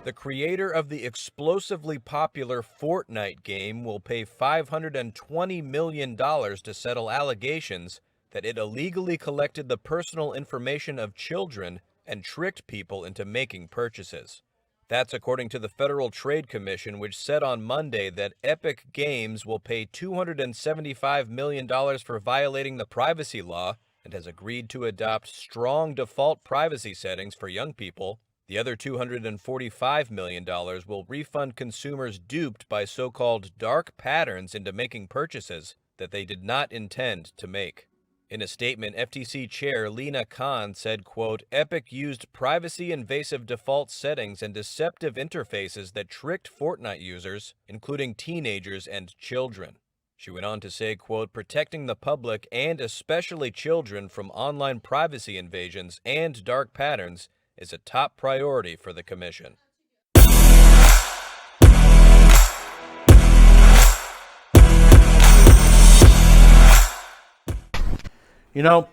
The creator of the explosively popular Fortnite game will pay $520 million to settle allegations that it illegally collected the personal information of children and tricked people into making purchases. That's according to the Federal Trade Commission, which said on Monday that Epic Games will pay $275 million for violating the privacy law and has agreed to adopt strong default privacy settings for young people. The other $245 million will refund consumers duped by so-called dark patterns into making purchases that they did not intend to make. In a statement, FTC Chair Lina Khan said, quote, Epic used privacy-invasive default settings and deceptive interfaces that tricked Fortnite users, including teenagers and children. She went on to say, quote, protecting the public and especially children from online privacy invasions and dark patterns is a top priority for the commission. You know,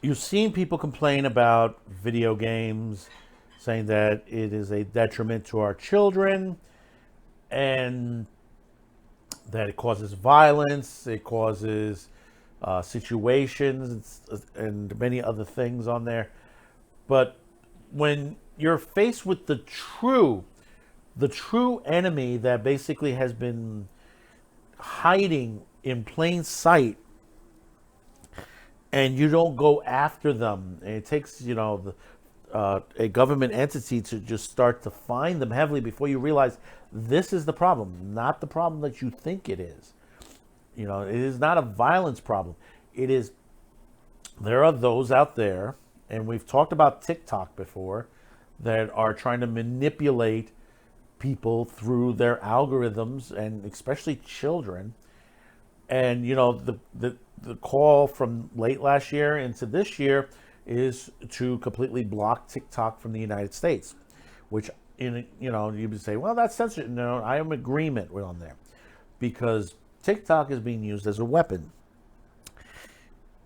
you've seen people complain about video games, saying that it is a detriment to our children and that it causes violence, it causes situations and many other things on there. But when you're faced with the true enemy that basically has been hiding in plain sight, and you don't go after them, and it takes a government entity to just start to find them heavily before you realize this is the problem, not the problem that you think it is. It is not a violence problem. It is, there are those out there, and we've talked about TikTok before, that are trying to manipulate people through their algorithms, and especially children. And the call from late last year into this year is to completely block TikTok from the United States, which you would say, well, that's censorship. No, I am in agreement with on there, because TikTok is being used as a weapon.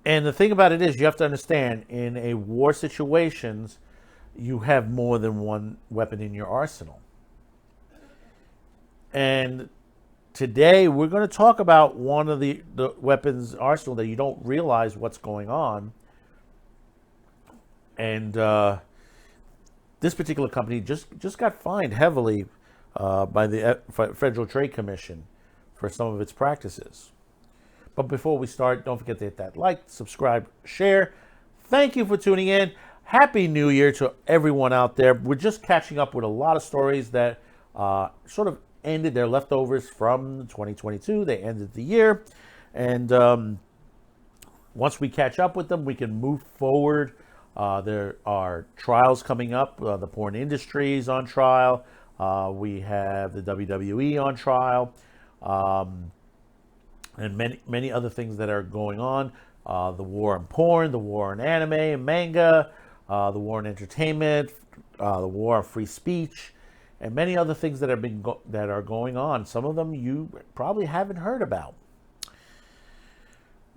And the thing about it is, you have to understand, in a war situations, you have more than one weapon in your arsenal. And today we're going to talk about one of the weapons arsenal that you don't realize what's going on. And this particular company just got fined heavily by the Federal Trade Commission for some of its practices. But before we start, don't forget to hit that like, subscribe, share. Thank you for tuning in. Happy New Year to everyone out there. We're just catching up with a lot of stories that sort of ended their leftovers from 2022. They ended the year. And once we catch up with them, we can move forward. There are trials coming up. The porn industry is on trial. We have the WWE on trial. And many other things that are going on. The war on porn, the war on anime and manga, the war on entertainment, the war on free speech, and many other things that are going on. Some of them you probably haven't heard about.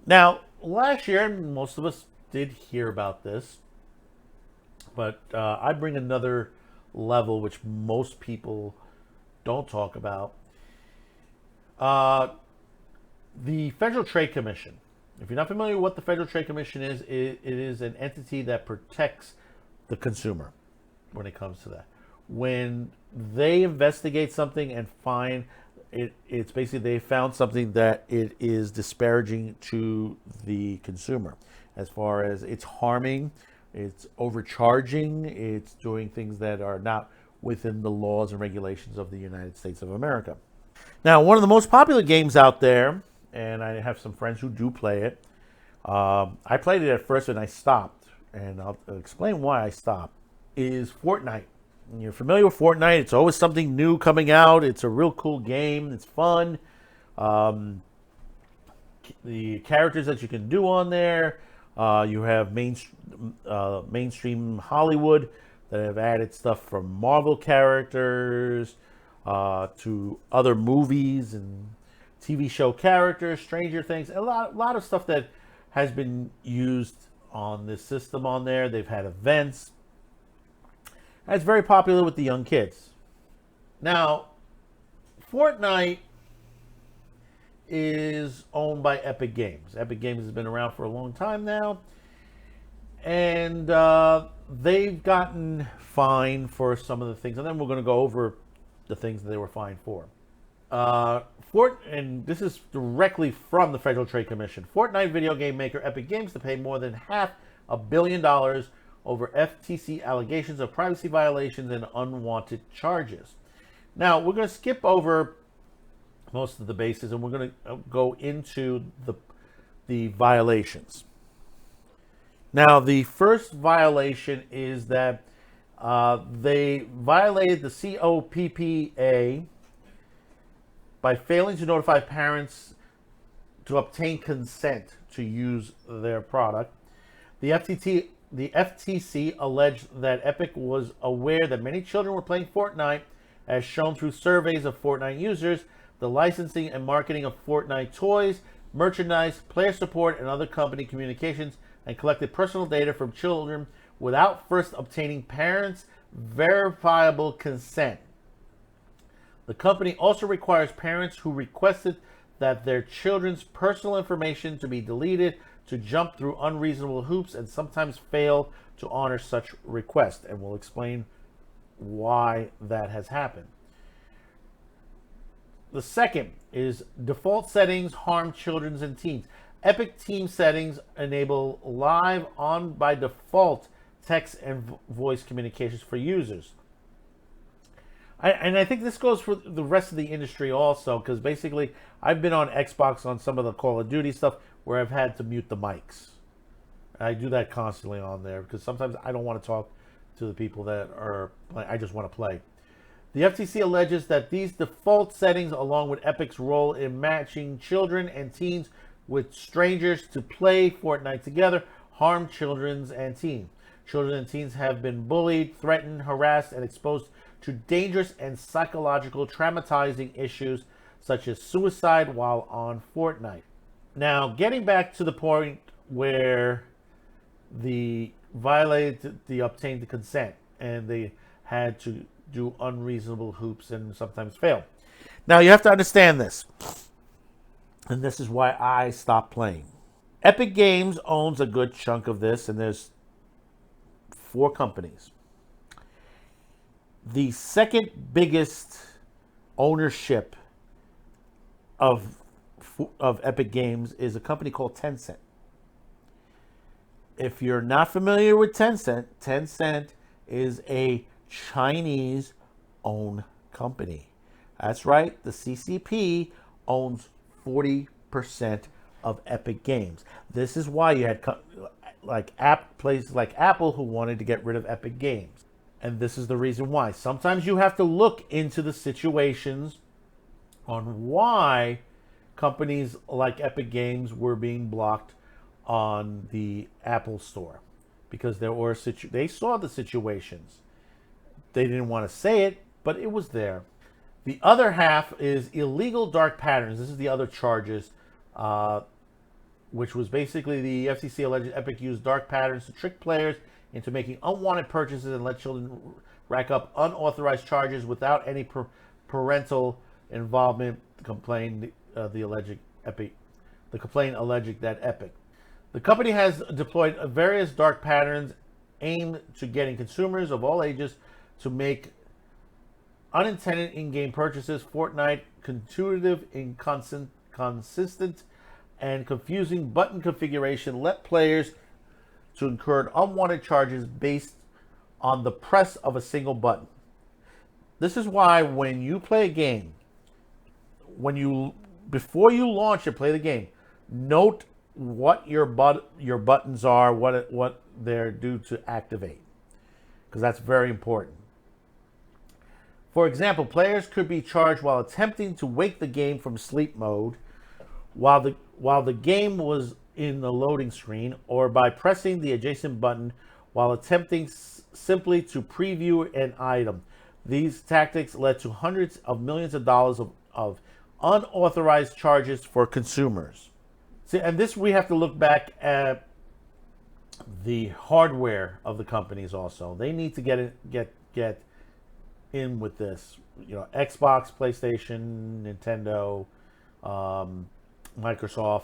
Now, last year, most of us did hear about this, but I bring another level which most people don't talk about. The Federal Trade Commission. If you're not familiar with what the Federal Trade Commission is, it is an entity that protects the consumer when it comes to that. When they investigate something and find it's basically they found something that it is disparaging to the consumer, as far as it's harming, it's overcharging, it's doing things that are not within the laws and regulations of the United States of America. Now, one of the most popular games out there, and I have some friends who do play it. I played it at first and I stopped, and I'll explain why I stopped, is Fortnite. And you're familiar with Fortnite. It's always something new coming out. It's a real cool game. It's fun. The characters that you can do on there, you have mainstream Hollywood that have added stuff from Marvel characters to other movies and TV show characters, Stranger Things, a lot of stuff that has been used on this system on there. They've had events, And it's very popular with the young kids. Now, Fortnite is owned by Epic Games. Epic Games has been around for a long time now, and they've gotten fined for some of the things, and then we're going to go over the things that they were fined for. And this is directly from the Federal Trade Commission. Fortnite video game maker Epic Games to pay more than $500 million over FTC allegations of privacy violations and unwanted charges. Now, we're going to skip over most of the bases, and we're going to go into the violations. Now, the first violation is that they violated the COPPA by failing to notify parents to obtain consent to use their product. The FTC alleged that Epic was aware that many children were playing Fortnite, as shown through surveys of Fortnite users, the licensing and marketing of Fortnite toys, merchandise, player support, and other company communications, and collected personal data from children without first obtaining parents' verifiable consent. The company also requires parents who requested that their children's personal information to be deleted to jump through unreasonable hoops and sometimes fail to honor such requests. And we'll explain why that has happened. The second is default settings harm children and teens. Epic Team settings enable live on by default text and voice communications for users. And I think this goes for the rest of the industry also, because basically I've been on Xbox on some of the Call of Duty stuff where I've had to mute the mics. I do that constantly on there because sometimes I don't want to talk to the people that are playing. I just want to play. The FTC alleges that these default settings, along with Epic's role in matching children and teens with strangers to play Fortnite together, harm children and teens. Children and teens have been bullied, threatened, harassed, and exposed to dangerous and psychological traumatizing issues such as suicide while on Fortnite. Now, getting back to the point where the violated the obtained the consent and they had to do unreasonable hoops and sometimes fail. Now, you have to understand this, and this is why I stopped playing. Epic Games owns a good chunk of this, and there's 4 companies. The second biggest ownership of Epic Games is a company called Tencent. If you're not familiar with Tencent, Tencent is a Chinese-owned company. That's right, the CCP owns 40% of Epic Games. This is why you had places like Apple who wanted to get rid of Epic Games. And this is the reason why. Sometimes you have to look into the situations on why companies like Epic Games were being blocked on the Apple Store. Because they saw the situations. They didn't want to say it, but it was there. The other half is illegal dark patterns. This is the other charges, which was basically the FCC alleged Epic used dark patterns to trick players into making unwanted purchases and let children rack up unauthorized charges without any parental involvement. The complaint alleged that Epic. The company has deployed various dark patterns aimed to getting consumers of all ages to make unintended in-game purchases. Fortnite intuitive, inconsistent, and confusing button configuration let players to incur unwanted charges based on the press of a single button. This is why when you play a game, before you launch and play the game, note what your buttons are, what they're due to activate, because that's very important. For example, players could be charged while attempting to wake the game from sleep mode while the game was in the loading screen, or by pressing the adjacent button while attempting simply to preview an item. These tactics led to hundreds of millions of dollars of unauthorized charges for consumers. See, and this we have to look back at the hardware of the companies also. They need to get get in with this. Xbox, PlayStation, Nintendo, Microsoft,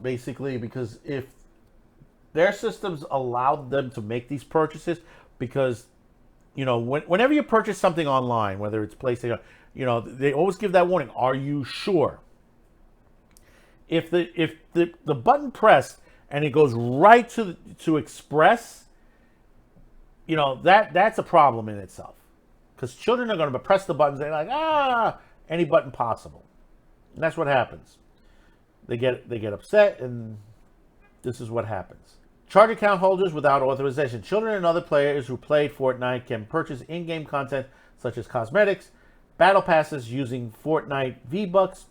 basically, because if their systems allowed them to make these purchases, because whenever you purchase something online, whether it's PlayStation, they always give that warning: are you sure? If the button pressed and it goes right to Express, that's a problem in itself, because children are going to press the buttons. They're like, any button possible, and that's what happens. They get upset, and this is what happens. Charge account holders without authorization. Children and other players who played Fortnite can purchase in-game content such as cosmetics, battle passes using Fortnite V-Bucks.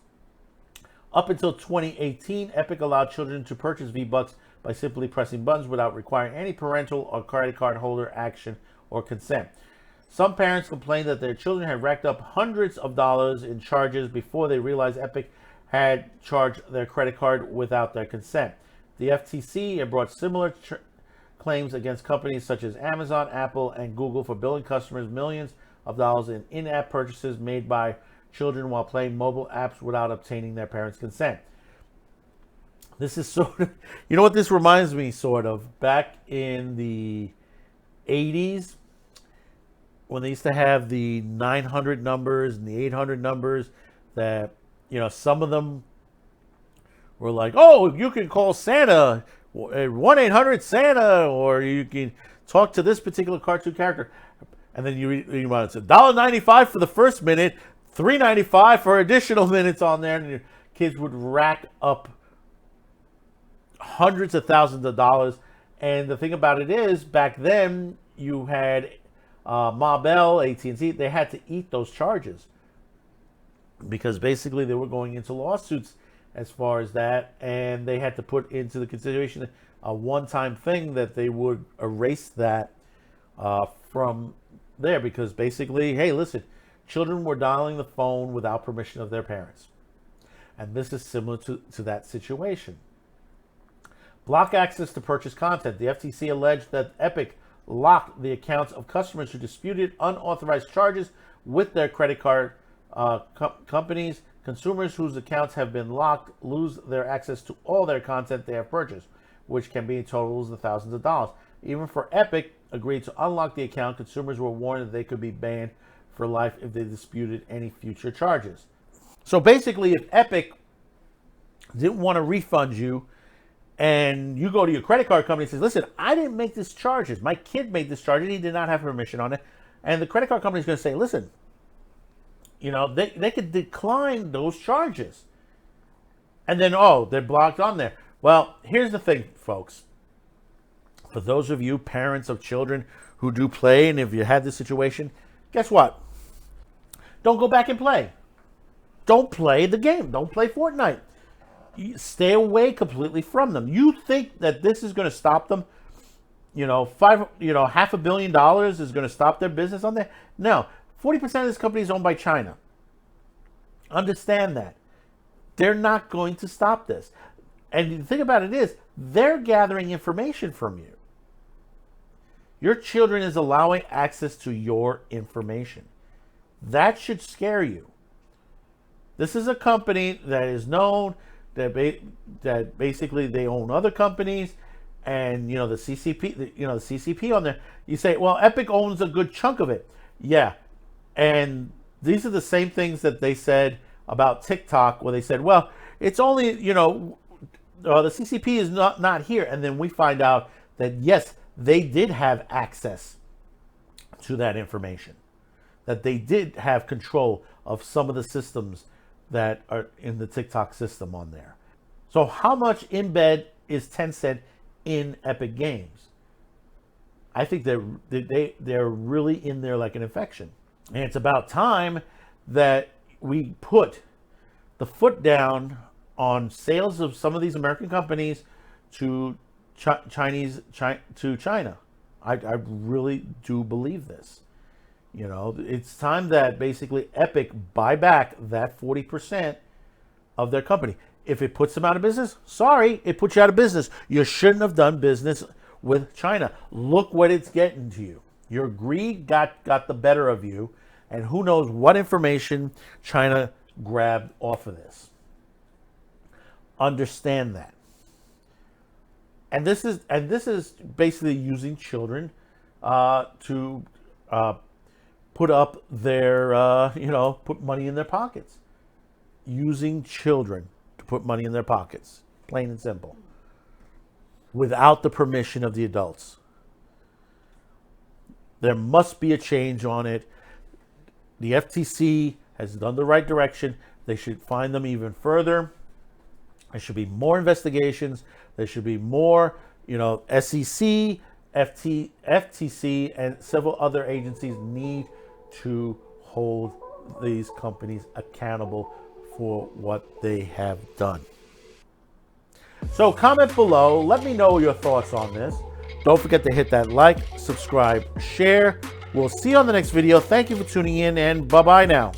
Up until 2018, Epic allowed children to purchase V-Bucks by simply pressing buttons without requiring any parental or credit card holder action or consent. Some parents complained that their children had racked up hundreds of dollars in charges before they realized Epic had charged their credit card without their consent. The FTC had brought similar claims against companies such as Amazon, Apple, and Google for billing customers millions of dollars in in-app purchases made by children while playing mobile apps without obtaining their parents' consent. This is sort of, what this reminds me sort of? Back in the 80s, when they used to have the 900 numbers and the 800 numbers, that, some of them were like, oh, you can call Santa, 1-800-SANTA, or you can talk to this particular cartoon character. And then you want to say $1.95 for the first minute, $3.95 for additional minutes on there, and your kids would rack up hundreds of thousands of dollars. And the thing about it is, back then you had Ma Bell, AT&T. They had to eat those charges because basically they were going into lawsuits as far as that, and they had to put into the consideration a one-time thing that they would erase that from there, because basically, hey, listen, children were dialing the phone without permission of their parents. And this is similar to that situation. Block access to purchase content. The FTC alleged that Epic locked the accounts of customers who disputed unauthorized charges with their credit card companies. Consumers whose accounts have been locked lose their access to all their content they have purchased, which can be in totals of thousands of dollars. Even for Epic agreed to unlock the account, consumers were warned that they could be banned for life if they disputed any future charges. So basically, if Epic didn't want to refund you, and you go to your credit card company and says, listen, I didn't make these charges. My kid made this charge and he did not have permission on it. And the credit card company is going to say, listen, they could decline those charges. And then, they're blocked on there. Well, here's the thing, folks. For those of you parents of children who do play, and if you had this situation, guess what? Don't go back and play. Don't play the game. Don't play Fortnite. Stay away completely from them. You think that this is going to stop them? $500 million is going to stop their business on there? No. 40% of this company is owned by China. Understand that. They're not going to stop this. And the thing about it is, they're gathering information from you. Your children is allowing access to your information. That should scare you. This is a company that is known that basically they own other companies, and the CCP, the CCP on there. You say, well, Epic owns a good chunk of it. Yeah, and these are the same things that they said about TikTok, where they said, well, it's only the CCP is not here, and then we find out that yes, they did have access to that information, that they did have control of some of the systems that are in the TikTok system on there. So how much embed is Tencent in Epic Games? I think they're really in there like an infection. And it's about time that we put the foot down on sales of some of these American companies to China. I really do believe this. It's time that basically Epic buy back that 40% of their company. If it puts them out of business, sorry, it puts you out of business. You shouldn't have done business with China. Look what it's getting to you. Your greed got the better of you, and who knows what information China grabbed off of this. Understand that. And this is basically using children to put up their put money in their pockets. Using children to put money in their pockets, plain and simple, without the permission of the adults. There must be a change on it. The FTC has done the right direction. They should find them even further. There should be more investigations. There should be more, SEC, FTC, and several other agencies need to hold these companies accountable for what they have done. So comment below. Let me know your thoughts on this. Don't forget to hit that like, subscribe, share. We'll see you on the next video. Thank you for tuning in, and bye-bye now.